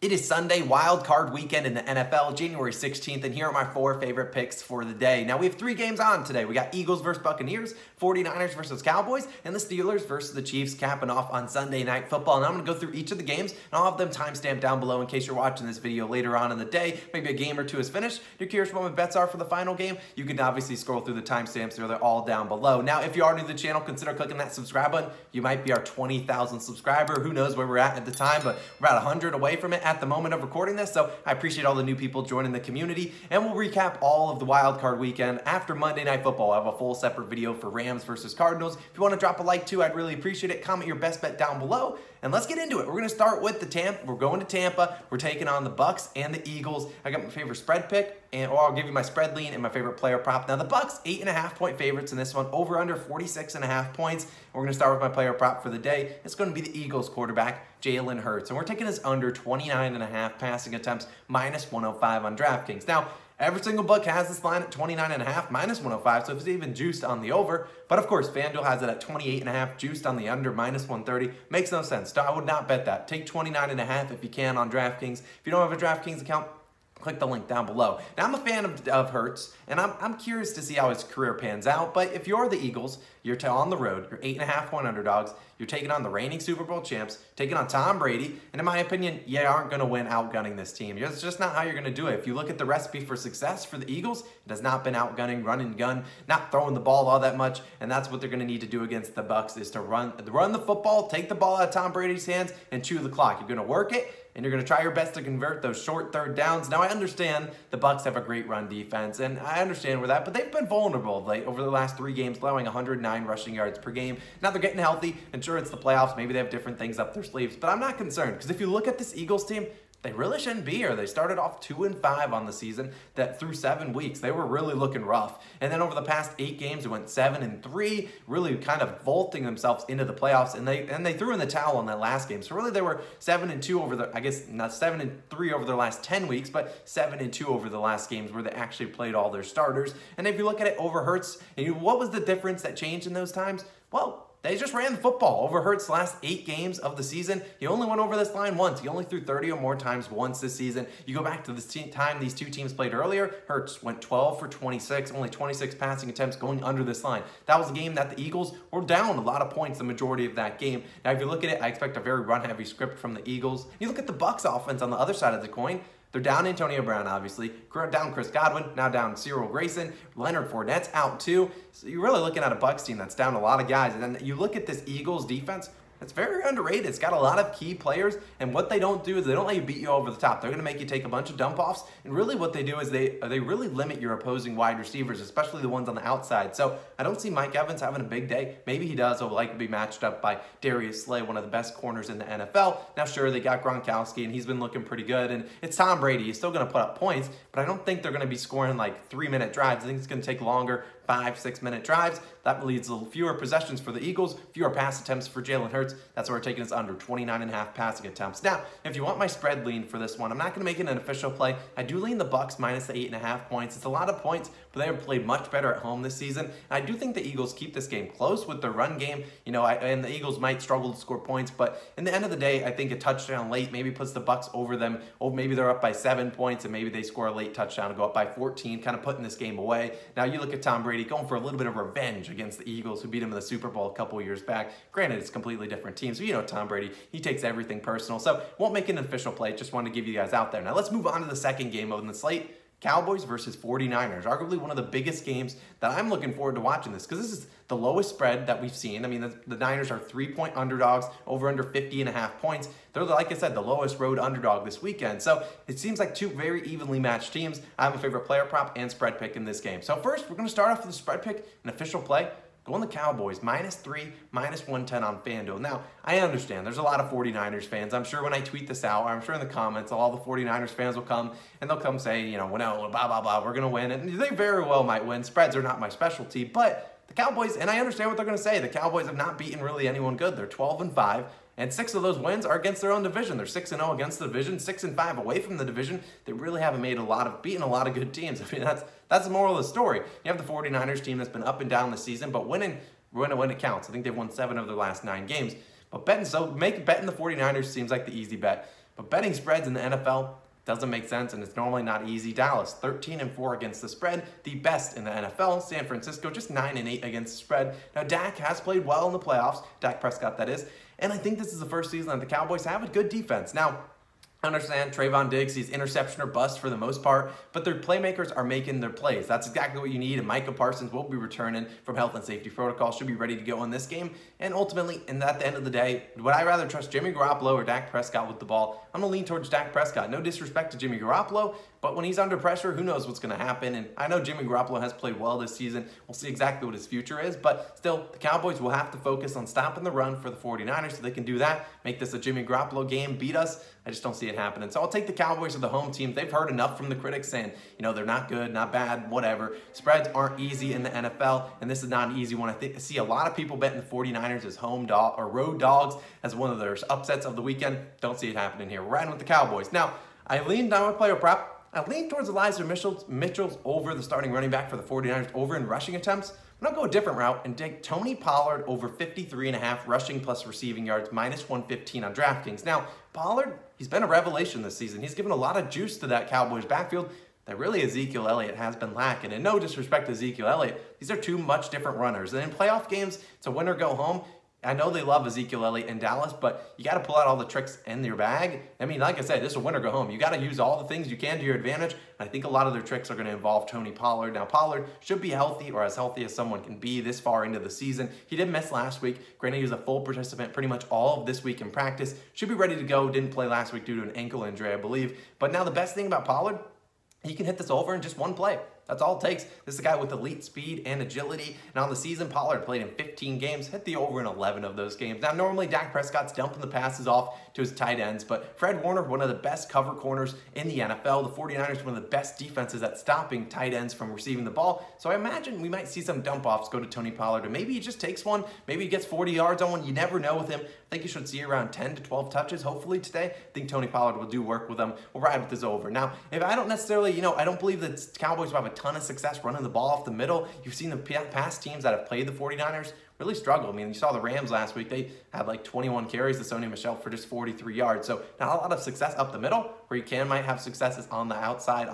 It is Sunday, wild card weekend in the NFL, January 16th, and here are my 4 favorite picks for the day. Now, we have 3 games on today. We got Eagles versus Buccaneers, 49ers versus Cowboys, and the Steelers versus the Chiefs capping off on Sunday Night Football. And I'm going to go through each of the games, and I'll have them timestamped down below in case you're watching this video later on in the day. Maybe a game or two is finished. If you're curious what my bets are for the final game, you can obviously scroll through the timestamps. They're all down below. Now, if you are new to the channel, consider clicking that subscribe button. You might be our 20,000th subscriber. Who knows where we're at the time, but we're about 100 away from it at the moment of recording this, so I appreciate all the new people joining the community, and we'll recap all of the wild card weekend after Monday Night Football. I have a full separate video for Rams versus Cardinals. If you want to drop a like too, I'd really appreciate it. Comment your best bet down below, and let's get into it. We're going to start with the Tampa. We're going to Tampa. We're taking on the Bucs and the Eagles. I got my favorite spread pick, or I'll give you my spread lean and my favorite player prop. Now the Bucs 8.5-point favorites in this one, over under 46.5 points. We're going to start with my player prop for the day. It's going to be the Eagles quarterback, Jalen Hurts, and we're taking his under 29.5 passing attempts, minus 105 on DraftKings. Now, every single book has this line at 29.5, minus 105, so it's even juiced on the over. But of course, FanDuel has it at 28.5, juiced on the under, minus 130. Makes no sense. I would not bet that. Take 29.5 if you can on DraftKings. If you don't have a DraftKings account, click the link down below. Now, I'm a fan of Hurts, and I'm curious to see how his career pans out. But if you're the Eagles, you're on the road, you're 8.5-point underdogs, you're taking on the reigning Super Bowl champs, taking on Tom Brady, and in my opinion, you aren't going to win outgunning this team. It's just not how you're going to do it. If you look at the recipe for success for the Eagles, it has not been outgunning, run and gun, not throwing the ball all that much, and that's what they're going to need to do against the Bucs, is to run the football, take the ball out of Tom Brady's hands, and chew the clock. You're going to work it, and you're going to try your best to convert those short third downs. Now, I understand the Bucs have a great run defense, and I understand where that, but they've been vulnerable over the last 3 games, allowing 109 rushing yards per game. Now they're getting healthy, and sure, it's the playoffs. Maybe they have different things up their sleeves, but I'm not concerned, because if you look at this Eagles team, they really shouldn't be here. They started off 2-5 on the season. That through 7 weeks, they were really looking rough. And then over the past 8 games, it went 7-3, really kind of vaulting themselves into the playoffs. And they threw in the towel on that last game. So really, they were 7-2 over the, I guess not 7-3 over their last 10 weeks, but 7-2 over the last games where they actually played all their starters. And if you look at it over Hurts, and what was the difference that changed in those times? Well, they just ran the football over Hurts' last 8 games of the season. He only went over this line once. He only threw 30 or more times once this season. You go back to the time these 2 teams played earlier, Hurts went 12 for 26, only 26 passing attempts going under this line. That was a game that the Eagles were down a lot of points the majority of that game. Now, if you look at it, I expect a very run-heavy script from the Eagles. You look at the Bucs offense on the other side of the coin. They're down Antonio Brown, obviously. Down Chris Godwin, now down Cyril Grayson. Leonard Fournette's out too. So you're really looking at a Bucs team that's down a lot of guys. And then you look at this Eagles defense, it's very underrated. It's got a lot of key players, and what they don't do is they don't let you beat you over the top. They're going to make you take a bunch of dump-offs, and really what they do is they really limit your opposing wide receivers, especially the ones on the outside. So I don't see Mike Evans having a big day. Maybe he does. He'll likely be matched up by Darius Slay, one of the best corners in the NFL. Now, sure, they got Gronkowski, and he's been looking pretty good, and it's Tom Brady. He's still going to put up points, but I don't think they're going to be scoring like 3-minute drives. I think it's going to take longer, 5-6-minute drives. That leads to fewer possessions for the Eagles, fewer pass attempts for Jalen Hurts. That's why we're taking this under 29.5 passing attempts. Now, if you want my spread lean for this one, I'm not going to make it an official play. I do lean the Bucs minus the 8.5 points. It's a lot of points, but they have played much better at home this season. And I do think the Eagles keep this game close with their run game. You know, and the Eagles might struggle to score points, but in the end of the day, I think a touchdown late maybe puts the Bucs over them. Or maybe they're up by 7 points, and maybe they score a late touchdown and go up by 14, kind of putting this game away. Now, you look at Tom Brady going for a little bit of revenge against the Eagles, who beat him in the Super Bowl a couple years back. Granted, it's a completely different team, so you know Tom Brady, he takes everything personal. So won't make an official play, just wanted to give you guys out there. Now let's move on to the second game on the slate. Cowboys versus 49ers, arguably one of the biggest games that I'm looking forward to watching this, because this is the lowest spread that we've seen. I mean, the Niners are 3-point underdogs, over under 50.5 points. They're, like I said, the lowest road underdog this weekend. So it seems like 2 very evenly matched teams. I have a favorite player prop and spread pick in this game. So first, we're going to start off with the spread pick, an official play. Go on the Cowboys, -3, -110 on FanDuel. Now, I understand there's a lot of 49ers fans. I'm sure when I tweet this out, I'm sure in the comments, all the 49ers fans will come, and they'll come say, you know, well, no, blah, blah, blah, we're going to win. And they very well might win. Spreads are not my specialty, but the Cowboys, and I understand what they're going to say, the Cowboys have not beaten really anyone good. They're 12-5. And 6 of those wins are against their own division. They're 6-0 against the division, 6-5 away from the division. They really haven't beaten a lot of good teams. I mean, that's the moral of the story. You have the 49ers team that's been up and down this season, but winning when it counts. I think they've won 7 of their last 9 games. But betting the 49ers seems like the easy bet. But betting spreads in the NFL doesn't make sense, and it's normally not easy. Dallas, 13-4 against the spread, the best in the NFL. San Francisco, just 9-8 against the spread. Now, Dak has played well in the playoffs. Dak Prescott, that is. And I think this is the first season that the Cowboys have a good defense. Now, I understand Trayvon Diggs, he's interception or bust for the most part, but their playmakers are making their plays. That's exactly what you need, and Micah Parsons will be returning from health and safety protocol, should be ready to go in this game. And ultimately, and at the end of the day, would I rather trust Jimmy Garoppolo or Dak Prescott with the ball? I'm going to lean towards Dak Prescott. No disrespect to Jimmy Garoppolo, but when he's under pressure, who knows what's going to happen? And I know Jimmy Garoppolo has played well this season. We'll see exactly what his future is, but still, the Cowboys will have to focus on stopping the run for the 49ers so they can do that, make this a Jimmy Garoppolo game, beat us. I just don't see it happening. So I'll take the Cowboys as the home team. They've heard enough from the critics saying, you know, they're not good, not bad, whatever. Spreads aren't easy in the NFL, and this is not an easy one. I see a lot of people betting the 49ers as home dog or road dogs as one of their upsets of the weekend. Don't see it happening here. We're riding with the Cowboys. Now, I leaned down my player prop. I lean towards Elijah Mitchell's over the starting running back for the 49ers over in rushing attempts. I'm going to go a different route and take Tony Pollard over 53.5 rushing plus receiving yards, minus 115 on DraftKings. Now, Pollard, he's been a revelation this season. He's given a lot of juice to that Cowboys backfield that really Ezekiel Elliott has been lacking. And no disrespect to Ezekiel Elliott, these are two much different runners. And in playoff games, it's a win or go home. I know they love Ezekiel Elliott in Dallas, but you got to pull out all the tricks in your bag. I mean, like I said, this is a win or go home. You got to use all the things you can to your advantage. And I think a lot of their tricks are going to involve Tony Pollard. Now, Pollard should be healthy, or as healthy as someone can be this far into the season. He did miss last week. Granted, he was a full participant pretty much all of this week in practice. Should be ready to go. Didn't play last week due to an ankle injury, I believe. But now the best thing about Pollard, he can hit this over in just one play. That's all it takes. This is a guy with elite speed and agility. And on the season, Pollard played in 15 games, hit the over in 11 of those games. Now, normally Dak Prescott's dumping the passes off to his tight ends, but Fred Warner, one of the best cover corners in the NFL. The 49ers, one of the best defenses at stopping tight ends from receiving the ball. So I imagine we might see some dump offs go to Tony Pollard, and maybe he just takes one. Maybe he gets 40 yards on one. You never know with him. I think you should see around 10 to 12 touches, hopefully today. I think Tony Pollard will do work with him. We'll ride with this over. Now, if I don't necessarily, I don't believe that Cowboys will have a ton of success running the ball off the middle. You've seen the past teams that have played the 49ers really struggle. I mean, you saw the Rams last week. They had like 21 carries to Sony Michel for just 43 yards. So not a lot of success up the middle. Where you might have successes on the outside,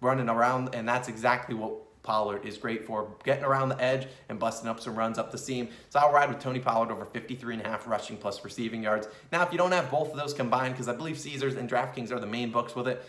running around, and that's exactly what Pollard is great for, getting around the edge and busting up some runs up the seam. So I'll ride with Tony Pollard over 53.5 rushing plus receiving yards. Now, if you don't have both of those combined, because I believe Caesars and DraftKings are the main books with it,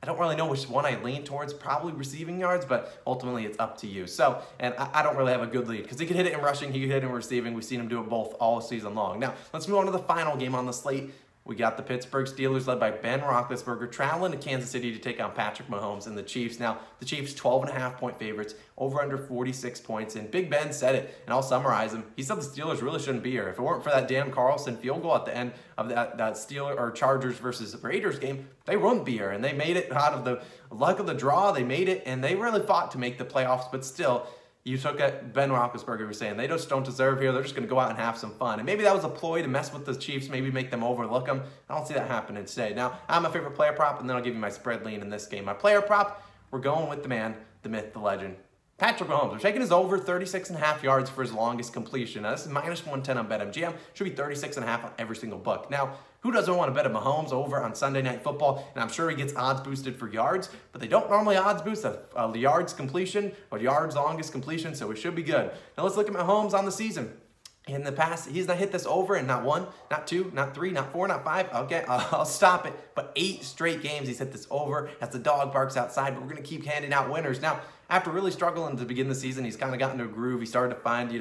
I don't really know which one I lean towards, probably receiving yards, but ultimately it's up to you. So, and I don't really have a good lead because he could hit it in rushing, he could hit it in receiving. We've seen him do it both all season long. Now, let's move on to the final game on the slate. We got the Pittsburgh Steelers led by Ben Roethlisberger traveling to Kansas City to take on Patrick Mahomes and the Chiefs. Now, the Chiefs 12.5-point favorites, over under 46 points. And Big Ben said it, and I'll summarize him. He said the Steelers really shouldn't be here. If it weren't for that Dan Carlson field goal at the end of that Steelers or Chargers versus Raiders game, they wouldn't be here. And they made it out of the luck of the draw. They made it, and they really fought to make the playoffs, but still, you took it, Ben Roethlisberger was saying, they just don't deserve here. They're just going to go out and have some fun. And maybe that was a ploy to mess with the Chiefs, maybe make them overlook them. I don't see that happening today. Now, I'm my favorite player prop, and then I'll give you my spread lean in this game. My player prop, we're going with the man, the myth, the legend, Patrick Mahomes. We're taking his over 36.5 yards for his longest completion. Now, this is minus 110 on BetMGM. Should be 36.5 on every single book. Now, who doesn't want to bet a Mahomes over on Sunday Night Football? And I'm sure he gets odds boosted for yards, but they don't normally odds boost the yards completion or yards longest completion, so it should be good. Now let's look at Mahomes on the season. In the past, he's not hit this over in not 1, not 2, not 3, not 4, not 5. Okay, I'll stop it. But 8 straight games he's hit this over as the dog barks outside, but we're going to keep handing out winners. Now, after really struggling to begin the season, he's kind of gotten to a groove. He started to find,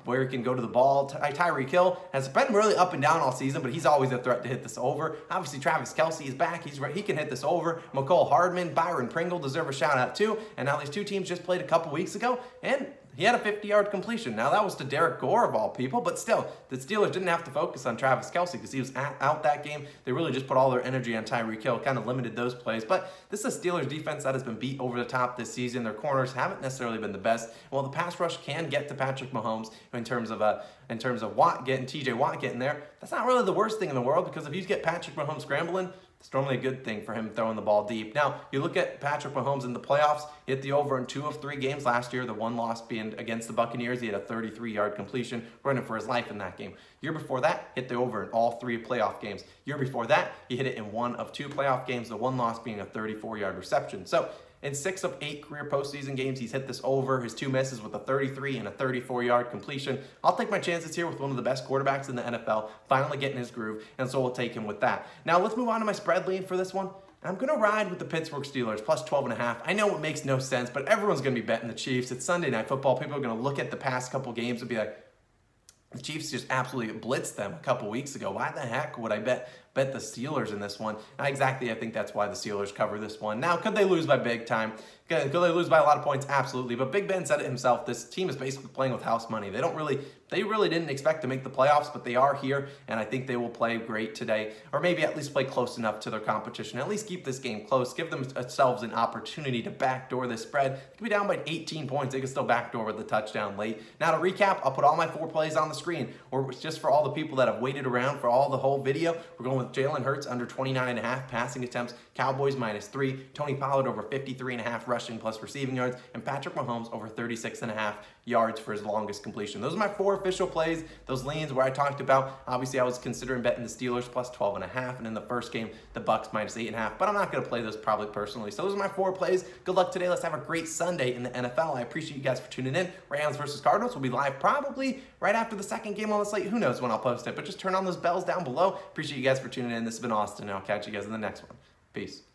where he can go to the ball. Tyreek Hill has been really up and down all season, but he's always a threat to hit this over. Obviously, Travis Kelce is back. He's right. He can hit this over. McCole Hardman, Byron Pringle deserve a shout out too. And now these two teams just played a couple weeks ago, and he had a 50-yard completion. Now, that was to Derek Gore of all people, but still, the Steelers didn't have to focus on Travis Kelce because he was out that game. They really just put all their energy on Tyreek Hill, kind of limited those plays. But this is a Steelers defense that has been beat over the top this season. Their corners haven't necessarily been the best. Well, the pass rush can get to Patrick Mahomes in terms of Watt getting, TJ Watt getting there. That's not really the worst thing in the world, because if you get Patrick Mahomes scrambling, It's normally a good thing for him throwing the ball deep. Now, you look at Patrick Mahomes in the playoffs, he hit the over in 2 of 3 games last year, the one loss being against the Buccaneers. He had a 33-yard completion, running for his life in that game. Year before that, hit the over in all 3 playoff games. Year before that, he hit it in 1 of 2 playoff games, the one loss being a 34-yard reception. So, in 6 of 8 career postseason games, he's hit this over. His 2 misses with a 33 and a 34-yard completion. I'll take my chances here with one of the best quarterbacks in the NFL, finally getting his groove, and so we'll take him with that. Now, let's move on to my spread lean for this one. I'm going to ride with the Pittsburgh Steelers, plus 12.5. I know it makes no sense, but everyone's going to be betting the Chiefs. It's Sunday Night Football. People are going to look at the past couple games and be like, the Chiefs just absolutely blitzed them a couple weeks ago. Why the heck would I bet the Steelers in this one? I think that's why the Steelers cover this one. Now, could they lose by big time? Could they lose by a lot of points? Absolutely. But Big Ben said it himself. This team is basically playing with house money. They really didn't expect to make the playoffs, but they are here, and I think they will play great today, or maybe at least play close enough to their competition. At least keep this game close. Give themselves an opportunity to backdoor this spread. They could be down by 18 points. They can still backdoor with the touchdown late. Now, to recap, I'll put all my 4 plays on the screen, or just for all the people that have waited around for all the whole video, we're going with Jalen Hurts under 29.5 passing attempts, Cowboys -3, Tony Pollard over 53.5 rushing plus receiving yards, and Patrick Mahomes over 36.5 yards for his longest completion. Those are my 4 official plays, those leans where I talked about. Obviously, I was considering betting the Steelers plus 12.5, and in the first game, the Bucks -8.5, but I'm not going to play those probably personally. So those are my 4 plays. Good luck today. Let's have a great Sunday in the NFL. I appreciate you guys for tuning in. Rams versus Cardinals will be live probably right after the second game on the slate. Who knows when I'll post it, but just turn on those bells down below. Appreciate you guys for tuning in. This has been Austin, and I'll catch you guys in the next one. Peace.